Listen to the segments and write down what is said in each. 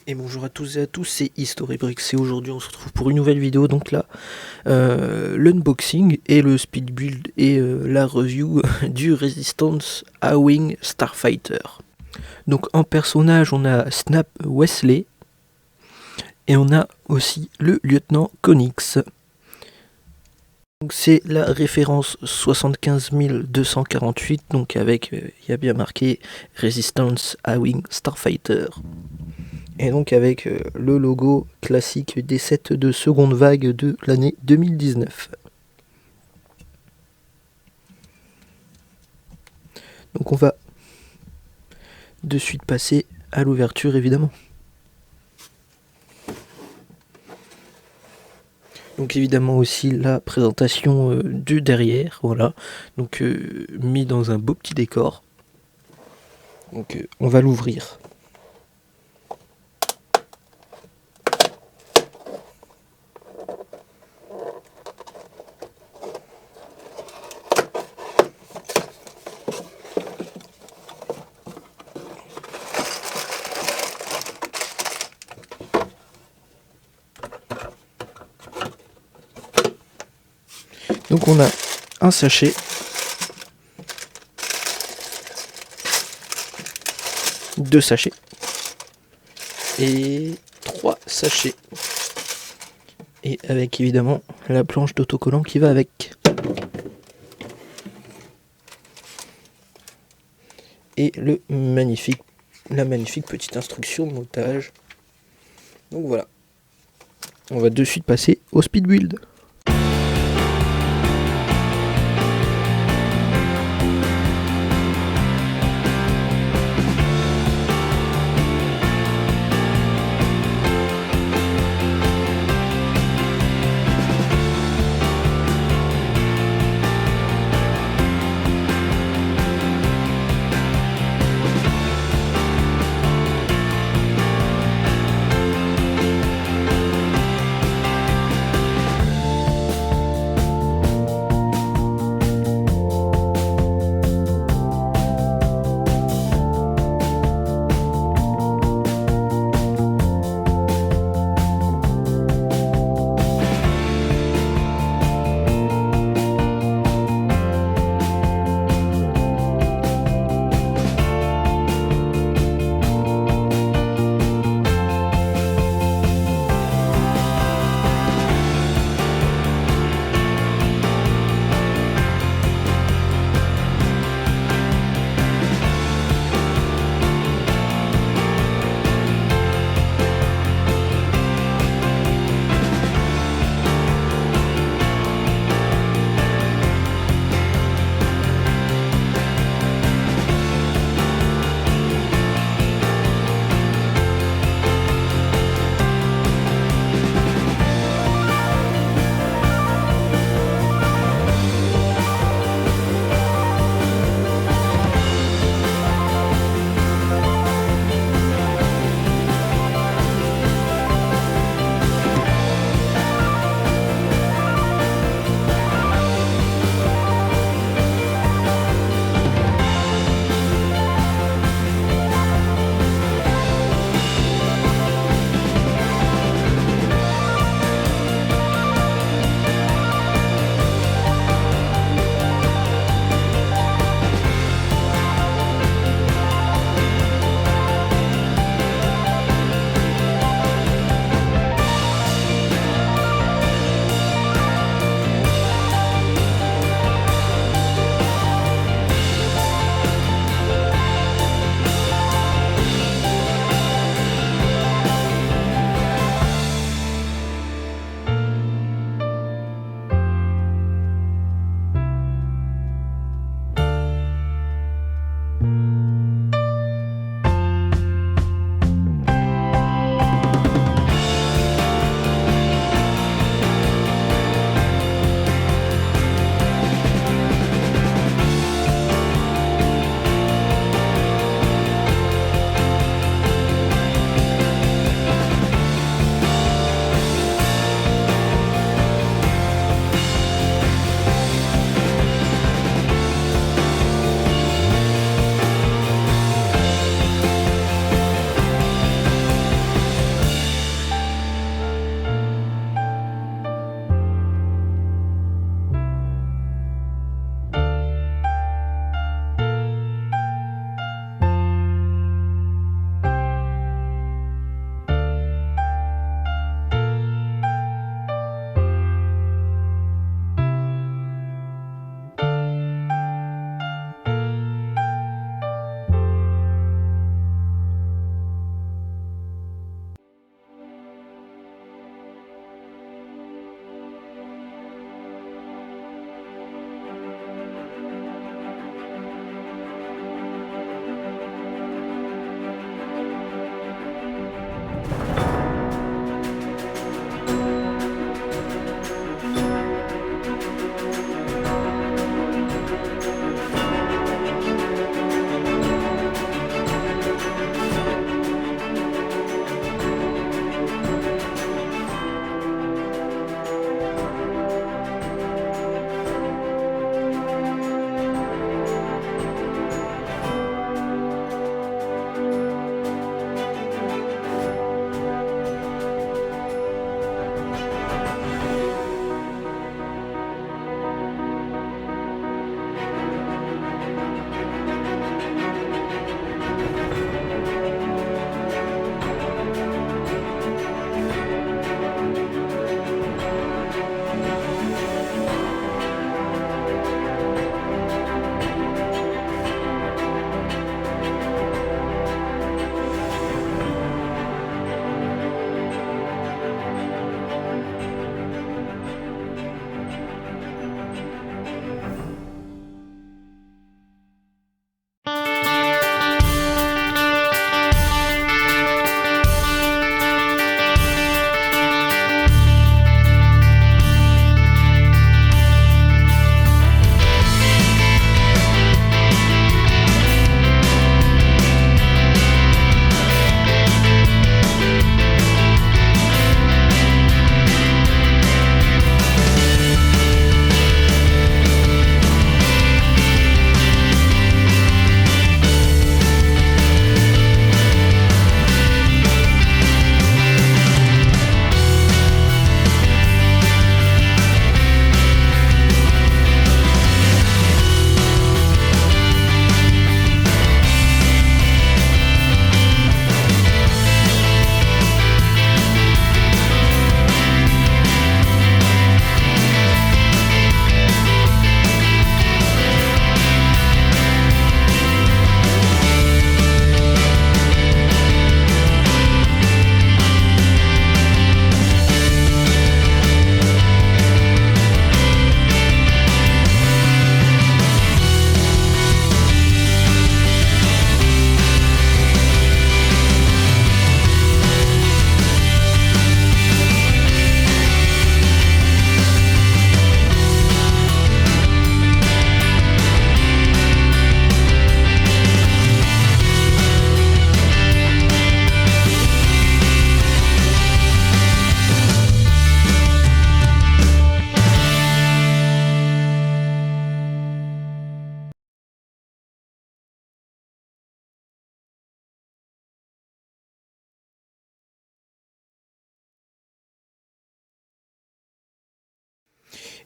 Et bonjour à tous et à tous, c'est Historybricks et aujourd'hui on se retrouve pour une nouvelle vidéo. Donc là, l'unboxing et le speed build et la review du Resistance A-Wing Starfighter. Donc en personnage on a Snap Westley et on a aussi le lieutenant Konix. Donc c'est la référence 75248, donc avec, il y a bien marqué Resistance A-Wing Starfighter. Et donc avec le logo classique des sets de seconde vague de l'année 2019. Donc on va de suite passer à l'ouverture évidemment. Donc évidemment aussi la présentation du derrière, voilà. Donc mis dans un beau petit décor. Donc on va l'ouvrir. Donc on a un sachet, deux sachets et trois sachets. Et avec évidemment la planche d'autocollant qui va avec. Et la magnifique petite instruction de montage. Donc voilà. On va de suite passer au speed build.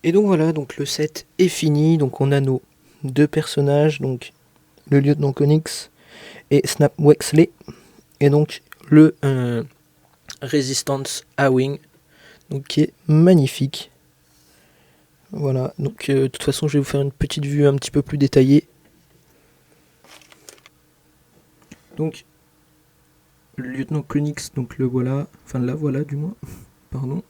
Et donc voilà, donc le set est fini. Donc on a nos deux personnages, donc le lieutenant Konix et Snap Wexley, et donc le Resistance A-Wing, donc qui est magnifique. Voilà, donc de toute façon je vais vous faire une petite vue un petit peu plus détaillée. Donc le lieutenant Konix, donc le voilà, enfin la voilà du moins, pardon.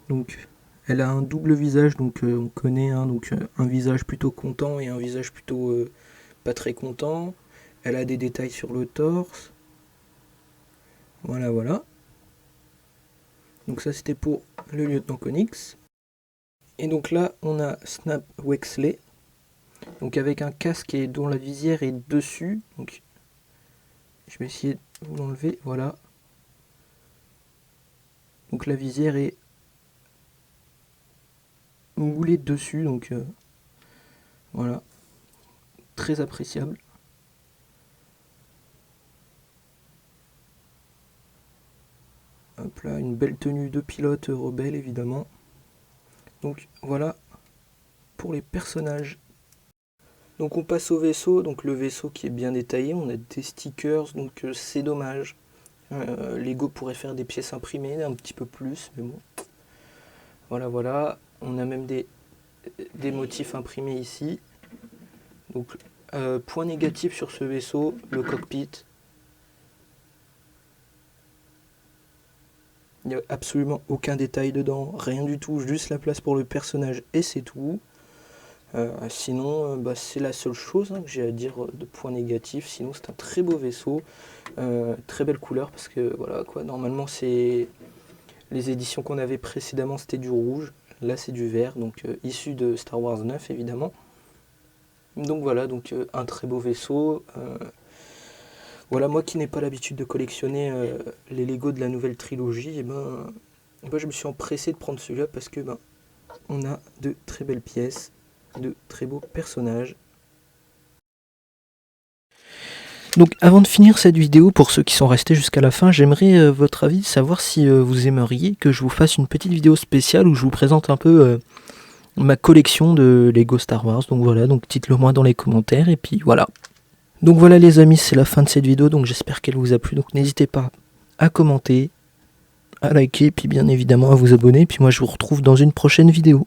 Donc elle a un double visage, donc on connaît, hein, donc un visage plutôt content et un visage plutôt pas très content. Elle a des détails sur le torse. Voilà, voilà. Donc ça c'était pour le lieutenant Konix. Et donc là on a Snap Wexley, donc avec un casque et dont la visière est dessus. Donc je vais essayer de vous l'enlever, voilà. Donc la visière est moulée dessus, donc voilà, très appréciable. Hop là, une belle tenue de pilote rebelle évidemment. Donc voilà pour les personnages. Donc on passe au vaisseau, donc le vaisseau qui est bien détaillé, on a des stickers, donc c'est dommage. Lego pourrait faire des pièces imprimées un petit peu plus, mais bon. Voilà, voilà. On a même des motifs imprimés ici. Donc point négatif sur ce vaisseau, le cockpit. Il n'y a absolument aucun détail dedans, rien du tout, juste la place pour le personnage et c'est tout. Sinon, c'est la seule chose que j'ai à dire de point négatif. Sinon, c'est un très beau vaisseau, très belle couleur parce que voilà quoi. Normalement, c'est les éditions qu'on avait précédemment, c'était du rouge. Là, c'est du vert, donc issu de Star Wars 9 évidemment. Donc voilà, donc un très beau vaisseau. Voilà, moi qui n'ai pas l'habitude de collectionner les Lego de la nouvelle trilogie, je me suis empressé de prendre celui-là parce que on a de très belles pièces, de très beaux personnages. Donc avant de finir cette vidéo, pour ceux qui sont restés jusqu'à la fin, j'aimerais votre avis, savoir si vous aimeriez que je vous fasse une petite vidéo spéciale où je vous présente un peu ma collection de Lego Star Wars. Donc voilà, donc dites-le moi dans les commentaires et puis voilà. Donc voilà les amis, c'est la fin de cette vidéo, donc j'espère qu'elle vous a plu. Donc n'hésitez pas à commenter, à liker, puis bien évidemment à vous abonner. Puis moi je vous retrouve dans une prochaine vidéo.